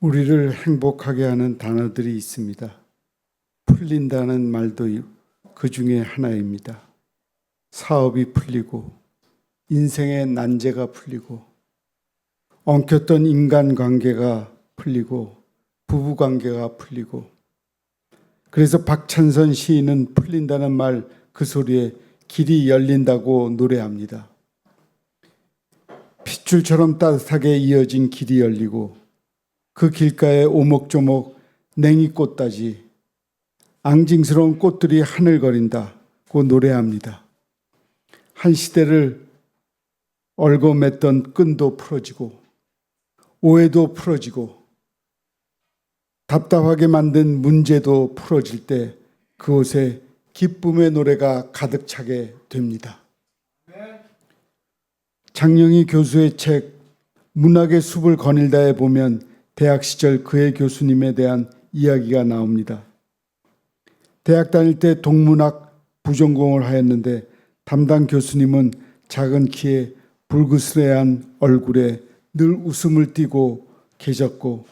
우리를 행복하게 하는 단어들이 있습니다. 풀린다는 말도 그 중에 하나입니다. 사업이 풀리고 인생의 난제가 풀리고 엉켰던 인간관계가 풀리고 부부관계가 풀리고, 그래서 박찬선 시인은 풀린다는 말 그 소리에 길이 열린다고 노래합니다. 핏줄처럼 따뜻하게 이어진 길이 열리고 그 길가에 오목조목 냉이꽃다지 앙징스러운 꽃들이 하늘거린다고 노래합니다. 한 시대를 얽어맸던 끈도 풀어지고 오해도 풀어지고 답답하게 만든 문제도 풀어질 때 그곳에 기쁨의 노래가 가득 차게 됩니다. 장영희 교수의 책 문학의 숲을 거닐다에 보면 대학 시절 그의 교수님에 대한 이야기가 나옵니다. 대학 다닐 때 동문학 부전공을 하였는데 담당 교수님은 작은 키에 불그스레한 얼굴에 늘 웃음을 띠고 계셨고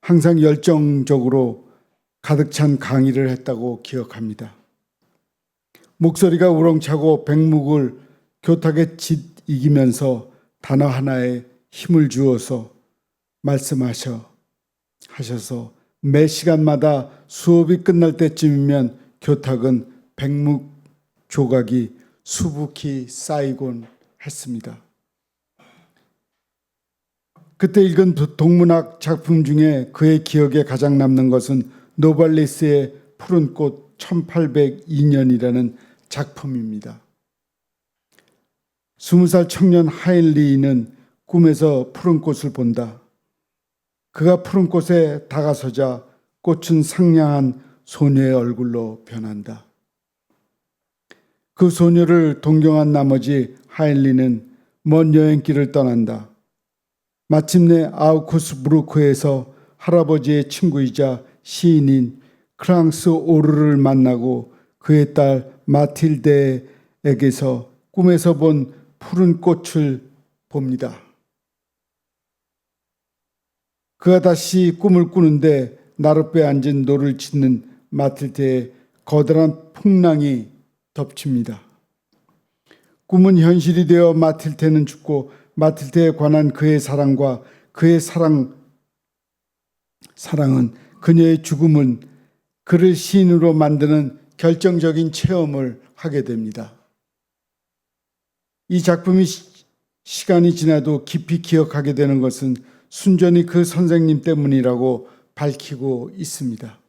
항상 열정적으로 가득 찬 강의를 했다고 기억합니다. 목소리가 우렁차고 백묵을 교탁에 짓이기면서 단어 하나에 힘을 주어서 말씀하셔서 매 시간마다 수업이 끝날 때쯤이면 교탁은 백묵 조각이 수북히 쌓이곤 했습니다. 그때 읽은 동문학 작품 중에 그의 기억에 가장 남는 것은 노발리스의 푸른 꽃 1802년이라는 작품입니다. 20살 청년 하일리는 꿈에서 푸른 꽃을 본다. 그가 푸른 꽃에 다가서자 꽃은 상냥한 소녀의 얼굴로 변한다. 그 소녀를 동경한 나머지 하일리는 먼 여행길을 떠난다. 마침내 아우쿠스부르크에서 할아버지의 친구이자 시인인 크랑스 오르를 만나고 그의 딸 마틸데에게서 꿈에서 본 푸른 꽃을 봅니다. 그가 다시 꿈을 꾸는데 나룻배에 앉은 노를 짓는 마틸데에 거대한 풍랑이 덮칩니다. 꿈은 현실이 되어 마틸데는 죽고 마틸데에 관한 그의 사랑과 그의 사랑은 그녀의 죽음은 그를 시인으로 만드는 결정적인 체험을 하게 됩니다. 이 작품이 시간이 지나도 깊이 기억하게 되는 것은 순전히 그 선생님 때문이라고 밝히고 있습니다.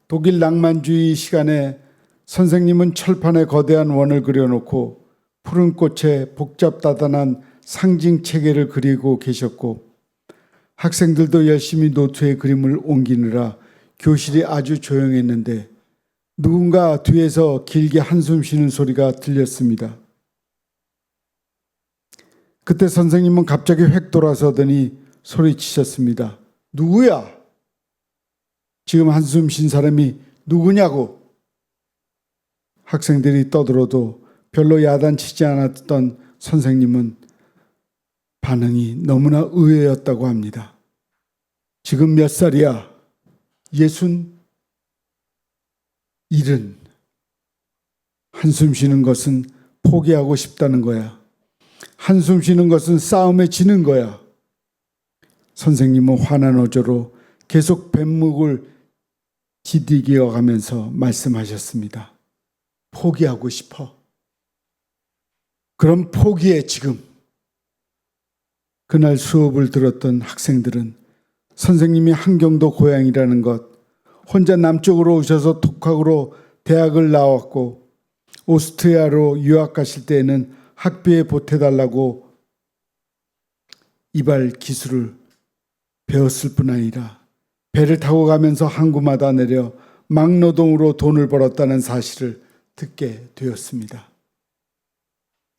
독일 낭만주의 시간에 선생님은 철판에 거대한 원을 그려놓고 푸른 꽃에 복잡다단한 상징 체계를 그리고 계셨고 학생들도 열심히 노트에 그림을 옮기느라 교실이 아주 조용했는데 누군가 뒤에서 길게 한숨 쉬는 소리가 들렸습니다. 그때 선생님은 갑자기 획 돌아서더니 소리치셨습니다. 누구야? 지금 한숨 쉰 사람이 누구냐고. 학생들이 떠들어도 별로 야단치지 않았던 선생님은 반응이 너무나 의외였다고 합니다. 지금 몇 살이야? 60? 70. 한숨 쉬는 것은 포기하고 싶다는 거야. 한숨 쉬는 것은 싸움에 지는 거야. 선생님은 화난 어조로 계속 뱃목을 디디겨가면서 말씀하셨습니다. 포기하고 싶어? 그럼 포기해 지금. 그날 수업을 들었던 학생들은 선생님이 한경도 고향이라는 것, 혼자 남쪽으로 오셔서 독학으로 대학을 나왔고 오스트리아로 유학 가실 때에는 학비에 보태달라고 이발 기술을 배웠을 뿐 아니라 배를 타고 가면서 항구마다 내려 막노동으로 돈을 벌었다는 사실을 듣게 되었습니다.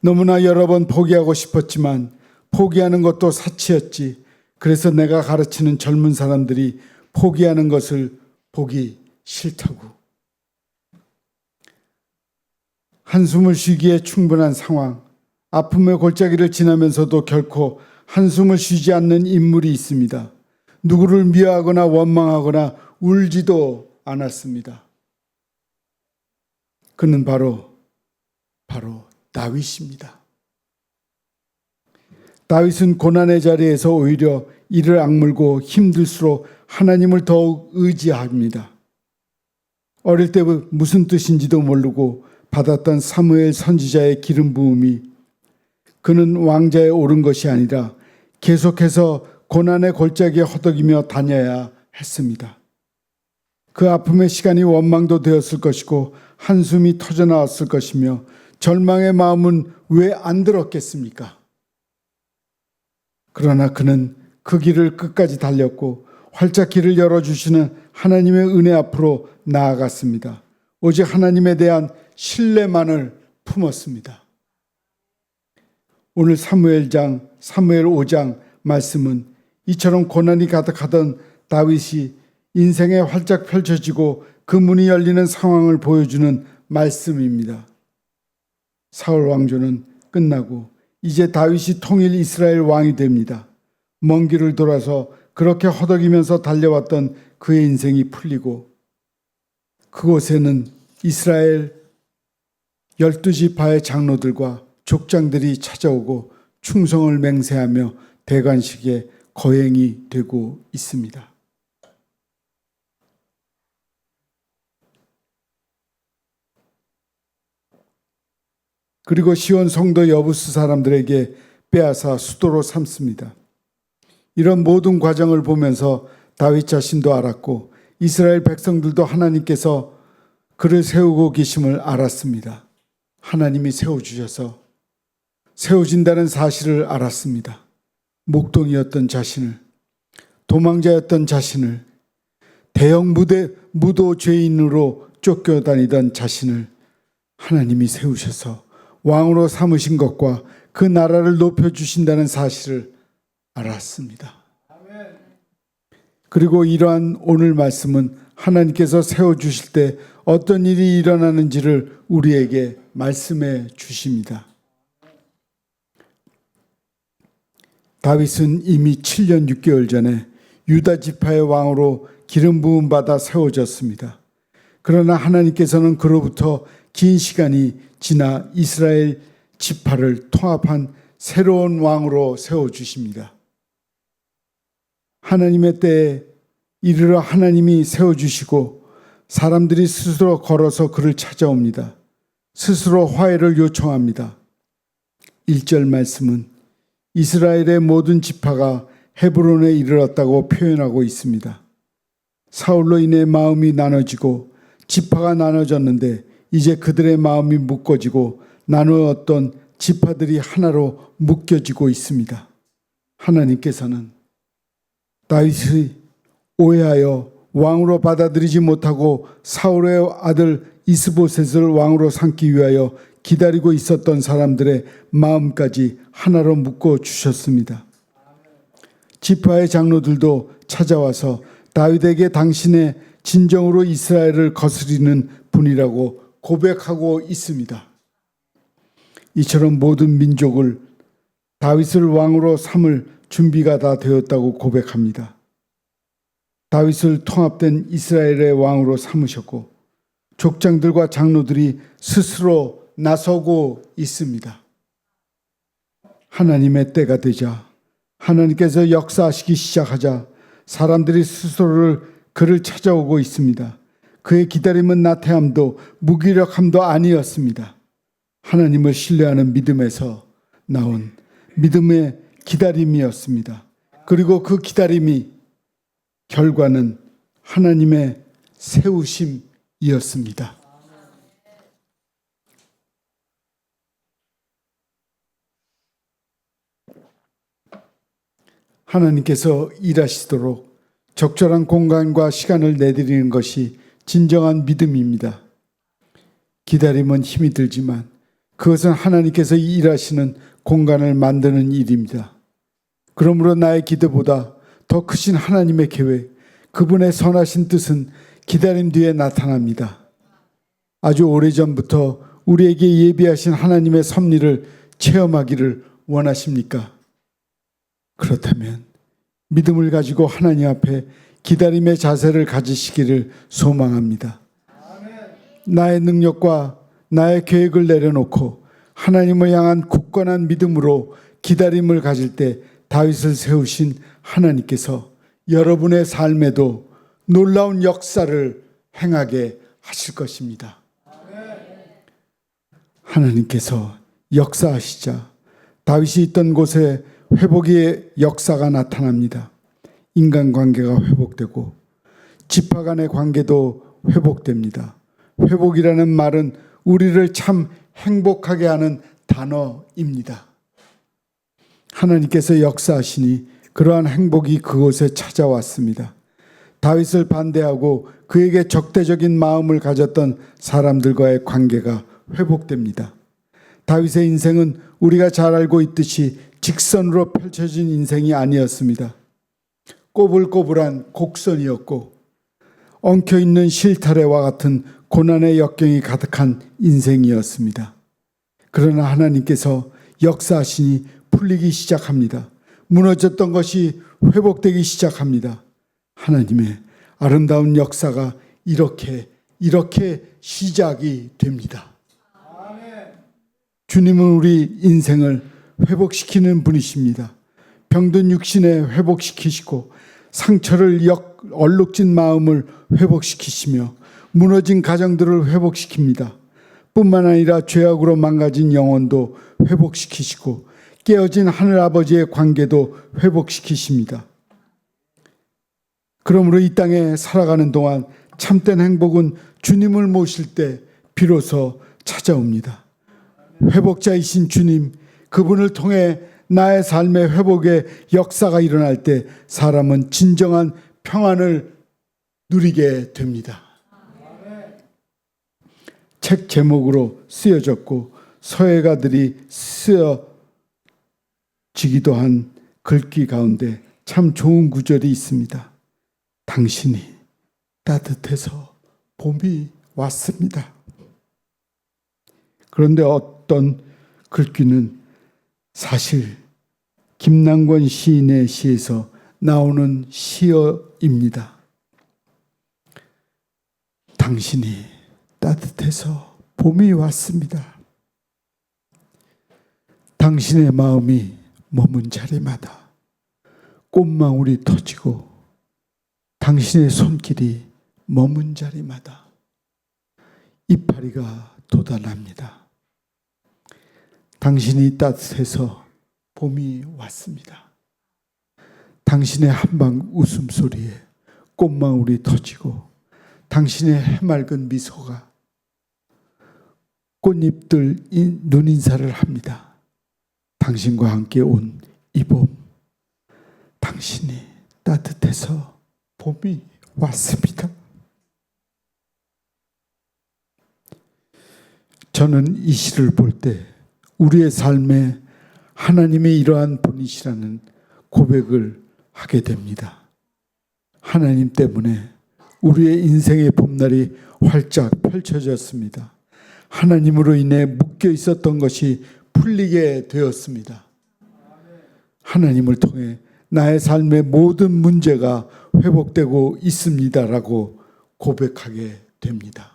너무나 여러 번 포기하고 싶었지만 포기하는 것도 사치였지. 그래서 내가 가르치는 젊은 사람들이 포기하는 것을 보기 싫다고. 한숨을 쉬기에 충분한 상황, 아픔의 골짜기를 지나면서도 결코 한숨을 쉬지 않는 인물이 있습니다. 누구를 미워하거나 원망하거나 울지도 않았습니다. 그는 바로 다윗입니다. 다윗은 고난의 자리에서 오히려 이를 악물고 힘들수록 하나님을 더욱 의지합니다. 어릴 때 무슨 뜻인지도 모르고 받았던 사무엘 선지자의 기름 부음이 그는 왕자에 오른 것이 아니라 계속해서 고난의 골짜기에 허덕이며 다녀야 했습니다. 그 아픔의 시간이 원망도 되었을 것이고 한숨이 터져나왔을 것이며 절망의 마음은 왜 안 들었겠습니까? 그러나 그는 그 길을 끝까지 달렸고 활짝 길을 열어주시는 하나님의 은혜 앞으로 나아갔습니다. 오직 하나님에 대한 신뢰만을 품었습니다. 오늘 사무엘 5장 말씀은 이처럼 고난이 가득하던 다윗이 인생에 활짝 펼쳐지고 그 문이 열리는 상황을 보여주는 말씀입니다. 사울 왕조는 끝나고 이제 다윗이 통일 이스라엘 왕이 됩니다. 먼 길을 돌아서 그렇게 허덕이면서 달려왔던 그의 인생이 풀리고 그곳에는 이스라엘 12지파의 장로들과 족장들이 찾아오고 충성을 맹세하며 대관식의 거행이 되고 있습니다. 그리고 시온 성도 여부스 사람들에게 빼앗아 수도로 삼습니다. 이런 모든 과정을 보면서 다윗 자신도 알았고 이스라엘 백성들도 하나님께서 그를 세우고 계심을 알았습니다. 하나님이 세워주셔서 세워진다는 사실을 알았습니다. 목동이었던 자신을, 도망자였던 자신을, 대형 무도 죄인으로 쫓겨다니던 자신을 하나님이 세우셔서 왕으로 삼으신 것과 그 나라를 높여주신다는 사실을 알았습니다. 그리고 이러한 오늘 말씀은 하나님께서 세워주실 때 어떤 일이 일어나는지를 우리에게 말씀해 주십니다. 다윗은 이미 7년 6개월 전에 유다 지파의 왕으로 기름 부음 받아 세워졌습니다. 그러나 하나님께서는 그로부터 긴 시간이 지나 이스라엘 지파를 통합한 새로운 왕으로 세워주십니다. 하나님의 때에 이르러 하나님이 세워주시고 사람들이 스스로 걸어서 그를 찾아옵니다. 스스로 화해를 요청합니다. 1절 말씀은 이스라엘의 모든 지파가 헤브론에 이르렀다고 표현하고 있습니다. 사울로 인해 마음이 나눠지고 지파가 나눠졌는데 이제 그들의 마음이 묶어지고 나누었던 지파들이 하나로 묶여지고 있습니다. 하나님께서는 다윗이 오해하여 왕으로 받아들이지 못하고 사울의 아들 이스보셋을 왕으로 삼기 위하여 기다리고 있었던 사람들의 마음까지 하나로 묶어 주셨습니다. 지파의 장로들도 찾아와서 다윗에게 당신의 진정으로 이스라엘을 거스리는 분이라고 고백하고 있습니다. 이처럼 모든 민족을 다윗을 왕으로 삼을 준비가 다 되었다고 고백합니다. 다윗을 통합된 이스라엘의 왕으로 삼으셨고 족장들과 장로들이 스스로 나서고 있습니다. 하나님의 때가 되자 하나님께서 역사하시기 시작하자 사람들이 스스로를 그를 찾아오고 있습니다. 그의 기다림은 나태함도 무기력함도 아니었습니다. 하나님을 신뢰하는 믿음에서 나온 믿음의 기다림이었습니다. 그리고 그 기다림이 결과는 하나님의 세우심이었습니다. 하나님께서 일하시도록 적절한 공간과 시간을 내드리는 것이 진정한 믿음입니다. 기다림은 힘이 들지만 그것은 하나님께서 일하시는 공간을 만드는 일입니다. 그러므로 나의 기도보다 더 크신 하나님의 계획, 그분의 선하신 뜻은 기다림 뒤에 나타납니다. 아주 오래전부터 우리에게 예비하신 하나님의 섭리를 체험하기를 원하십니까? 그렇다면 믿음을 가지고 하나님 앞에 기다림의 자세를 가지시기를 소망합니다. 나의 능력과 나의 계획을 내려놓고 하나님을 향한 굳건한 믿음으로 기다림을 가질 때 다윗을 세우신 하나님께서 여러분의 삶에도 놀라운 역사를 행하게 하실 것입니다. 하나님께서 역사하시자 다윗이 있던 곳에 회복의 역사가 나타납니다. 인간관계가 회복되고 지파 간의 관계도 회복됩니다. 회복이라는 말은 우리를 참 행복하게 하는 단어입니다. 하나님께서 역사하시니 그러한 행복이 그곳에 찾아왔습니다. 다윗을 반대하고 그에게 적대적인 마음을 가졌던 사람들과의 관계가 회복됩니다. 다윗의 인생은 우리가 잘 알고 있듯이 직선으로 펼쳐진 인생이 아니었습니다. 꼬불꼬불한 곡선이었고 엉켜있는 실타래와 같은 고난의 역경이 가득한 인생이었습니다. 그러나 하나님께서 역사하시니 풀리기 시작합니다. 무너졌던 것이 회복되기 시작합니다. 하나님의 아름다운 역사가 이렇게 시작이 됩니다. 주님은 우리 인생을 회복시키는 분이십니다. 병든 육신에 회복시키시고 상처를 얼룩진 마음을 회복시키시며 무너진 가정들을 회복시킵니다. 뿐만 아니라 죄악으로 망가진 영혼도 회복시키시고 깨어진 하늘아버지의 관계도 회복시키십니다. 그러므로 이 땅에 살아가는 동안 참된 행복은 주님을 모실 때 비로소 찾아옵니다. 회복자이신 주님, 그분을 통해 나의 삶의 회복의 역사가 일어날 때 사람은 진정한 평안을 누리게 됩니다. 책 제목으로 쓰여졌고 서예가들이 쓰여지기도 한 글귀 가운데 참 좋은 구절이 있습니다. 당신이 따뜻해서 봄이 왔습니다. 그런데 어떤 글귀는 사실 김남권 시인의 시에서 나오는 시어입니다. 당신이 따뜻해서 봄이 왔습니다. 당신의 마음이 머문 자리마다 꽃망울이 터지고 당신의 손길이 머문 자리마다 이파리가 돋아납니다. 당신이 따뜻해서 봄이 왔습니다. 당신의 한방 웃음소리에 꽃망울이 터지고 당신의 해맑은 미소가 꽃잎들 눈인사를 합니다. 당신과 함께 온 이 봄, 당신이 따뜻해서 봄이 왔습니다. 저는 이 시를 볼 때 우리의 삶에 하나님의 이러한 분이시라는 고백을 하게 됩니다. 하나님 때문에 우리의 인생의 봄날이 활짝 펼쳐졌습니다. 하나님으로 인해 묶여 있었던 것이 풀리게 되었습니다. 하나님을 통해 나의 삶의 모든 문제가 회복되고 있습니다라고 고백하게 됩니다.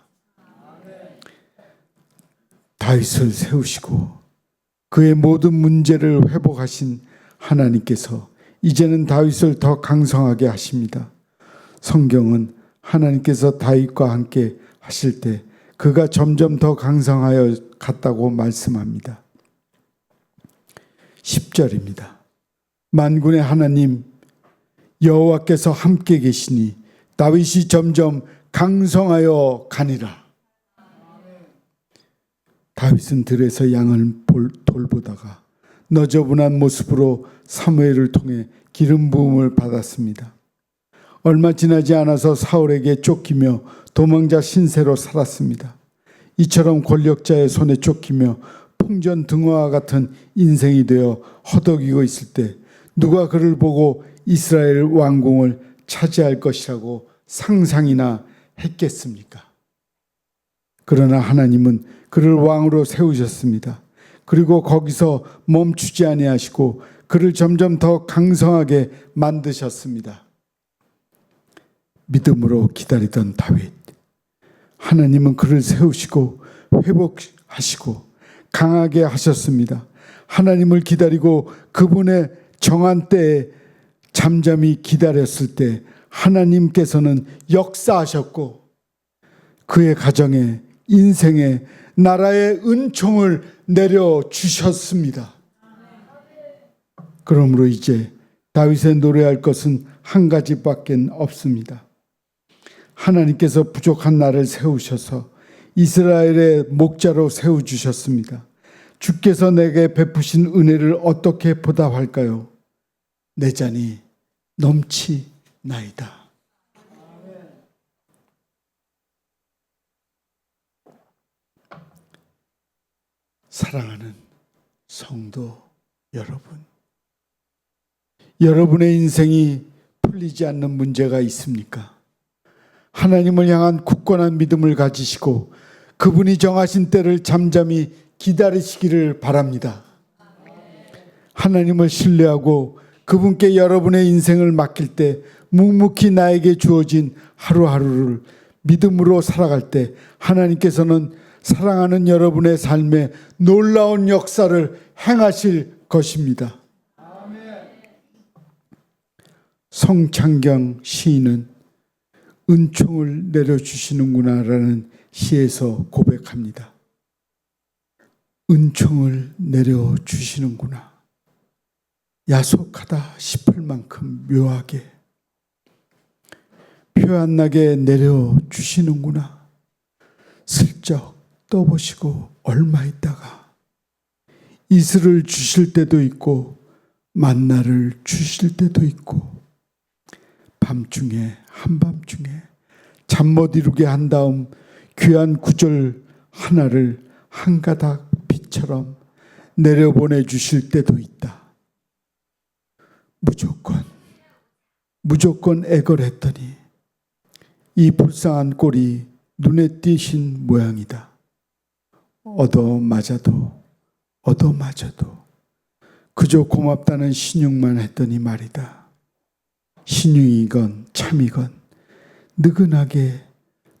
다윗을 세우시고 그의 모든 문제를 회복하신 하나님께서 이제는 다윗을 더 강성하게 하십니다. 성경은 하나님께서 다윗과 함께 하실 때 그가 점점 더 강성하여 갔다고 말씀합니다. 10절입니다. 만군의 하나님 여호와께서 함께 계시니 다윗이 점점 강성하여 가니라. 다윗은 들에서 양을 돌보다가 너저분한 모습으로 사무엘을 통해 기름 부음을 받았습니다. 얼마 지나지 않아서 사울에게 쫓기며 도망자 신세로 살았습니다. 이처럼 권력자의 손에 쫓기며 풍전등화와 같은 인생이 되어 허덕이고 있을 때 누가 그를 보고 이스라엘 왕궁을 차지할 것이라고 상상이나 했겠습니까? 그러나 하나님은 그를 왕으로 세우셨습니다. 그리고 거기서 멈추지 아니하시고 그를 점점 더 강성하게 만드셨습니다. 믿음으로 기다리던 다윗, 하나님은 그를 세우시고 회복하시고 강하게 하셨습니다. 하나님을 기다리고 그분의 정한 때에 잠잠히 기다렸을 때 하나님께서는 역사하셨고 그의 가정에, 인생에, 나라의 은총을 내려주셨습니다. 그러므로 이제 다윗의 노래할 것은 한 가지밖에 없습니다. 하나님께서 부족한 나를 세우셔서 이스라엘의 목자로 세워주셨습니다. 주께서 내게 베푸신 은혜를 어떻게 보답할까요? 내 잔이 넘치나이다. 사랑하는 성도 여러분, 여러분의 인생이 풀리지 않는 문제가 있습니까? 하나님을 향한 굳건한 믿음을 가지시고 그분이 정하신 때를 잠잠히 기다리시기를 바랍니다. 하나님을 신뢰하고 그분께 여러분의 인생을 맡길 때 묵묵히 나에게 주어진 하루하루를 믿음으로 살아갈 때 하나님께서는 사랑하는 여러분의 삶에 놀라운 역사를 행하실 것입니다. 성창경 시인은 은총을 내려주시는구나라는 시에서 고백합니다. 은총을 내려주시는구나. 야속하다 싶을 만큼 묘하게 표 안 나게 내려주시는구나. 슬쩍 떠보시고 얼마 있다가 이슬을 주실 때도 있고 만나를 주실 때도 있고 밤중에 한밤중에 잠 못 이루게 한 다음 귀한 구절 하나를 한 가닥 빛처럼 내려보내 주실 때도 있다. 무조건 애걸했더니 이 불쌍한 꼴이 눈에 띄신 모양이다. 얻어맞아도 그저 고맙다는 신용만 했더니 말이다. 신용이건 참이건 느긋하게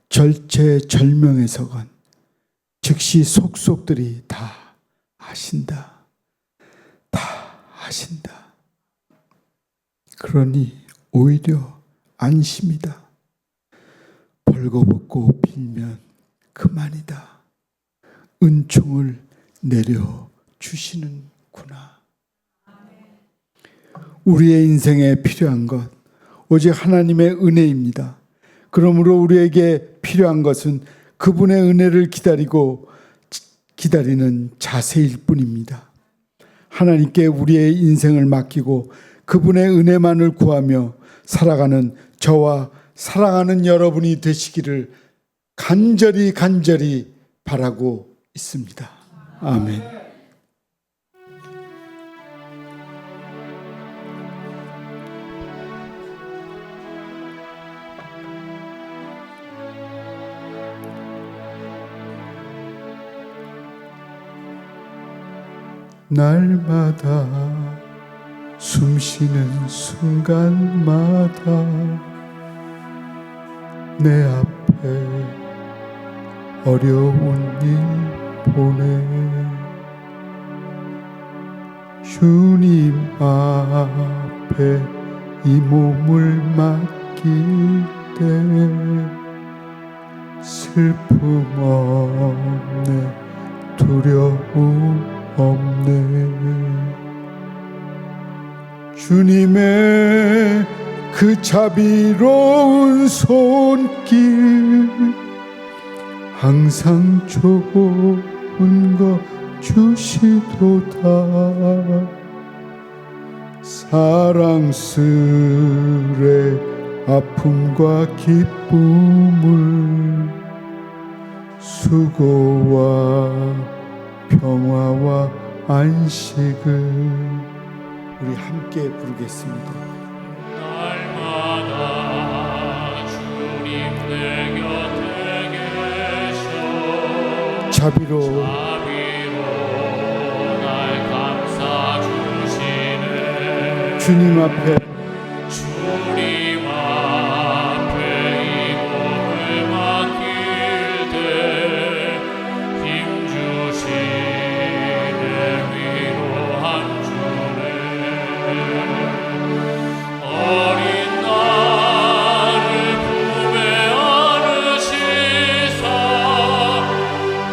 절체절명해서건 즉시 속속들이 다 아신다. 그러니 오히려 안심이다. 벌거벗고 빌면 그만이다. 은총을 내려주시는구나. 우리의 인생에 필요한 것 오직 하나님의 은혜입니다. 그러므로 우리에게 필요한 것은 그분의 은혜를 기다리는 자세일 뿐입니다. 하나님께 우리의 인생을 맡기고 그분의 은혜만을 구하며 살아가는 저와 사랑하는 여러분이 되시기를 간절히 바라고 있습니다. 아멘. 날마다 숨쉬는 순간마다 내 앞에 어려운 일 보내 주님 앞에 이 몸을 맡길 때 슬픔 없네 두려움 없네 주님의 그 자비로운 손길 항상 좋은 것 주시도다 사랑스레 아픔과 기쁨을 수고와 평화와 안식을 우리 함께 부르겠습니다. 날마다 주님 내 곁에 계셔 자비로 주님 앞에 주님 앞에 이 몸을 맡길 때 힘주시네 위로한 주네 어린 나를 품에 안으시사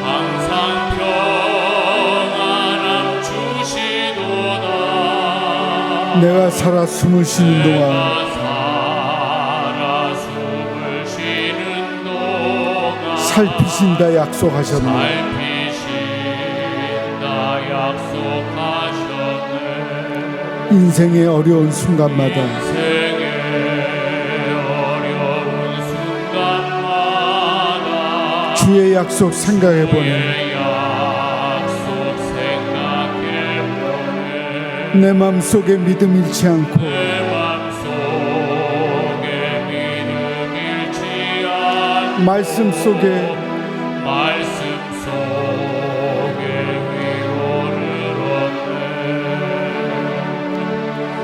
항상 평안함 주시도다 내가 살아 숨을 쉬는 동안 살아 숨을 쉬는 동안 살피신다 약속하셨네. 살피신다 약속하셨네 인생의 어려운 순간마다 인생의 어려운 순간마다 주의 약속 생각해보네. 주의 약속 생각해보네 내 마음속에 믿음 잃지 않고 내 맘속에 믿음 잃지 않고 말씀 속에 말씀 속에 위로를 얻네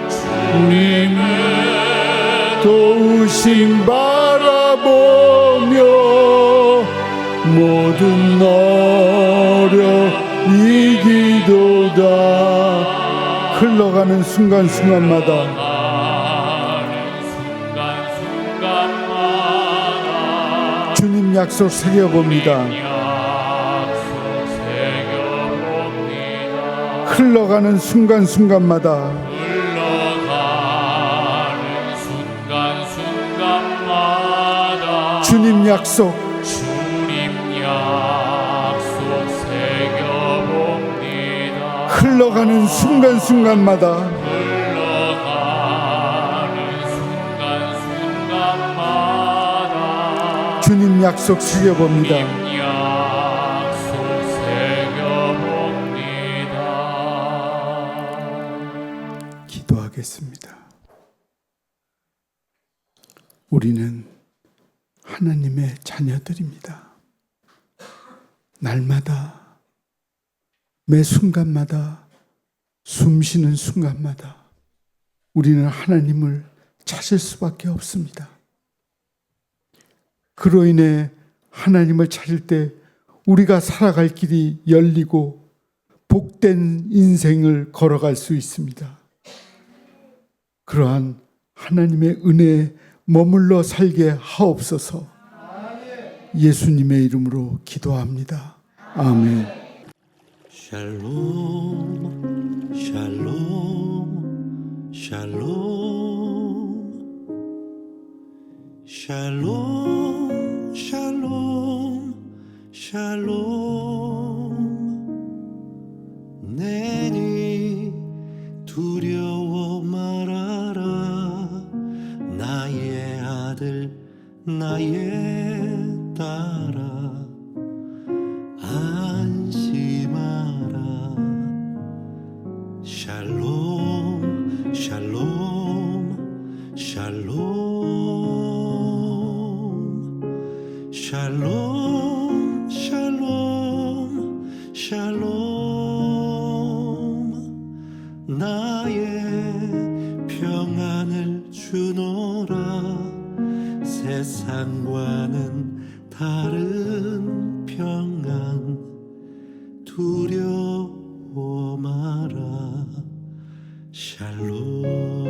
주님의 도우심 바라보며 모든 어려 이기도다. 흘러가는 순간순간마다 순간순간마다 주님 약속 새겨봅니다. 약속 새겨봅니다 흘러가는 순간순간마다 흘러가는 순간순간마다 주님 약속 주님 약속 새겨봅니다 흘러가는 순간순간마다 흘러가는 순간순간마다 주님 약속 새겨봅니다. 약속 새겨봅니다 기도하겠습니다. 우리는 하나님의 자녀들입니다. 날마다 매 순간마다 숨쉬는 순간마다 우리는 하나님을 찾을 수밖에 없습니다. 그로 인해 하나님을 찾을 때 우리가 살아갈 길이 열리고 복된 인생을 걸어갈 수 있습니다. 그러한 하나님의 은혜에 머물러 살게 하옵소서. 예수님의 이름으로 기도합니다. 아멘. 샬롬 샬롬 샬롬 샬롬 샬롬 샬롬 내니 두려워 말아라 나의 아들 나의 딸아 안심하라 샬롬 샬롬 샬롬 샬롬 샬롬 샬롬 나의 평안을 주노라 세상과는 다른 평안 두려워 마라 샬롬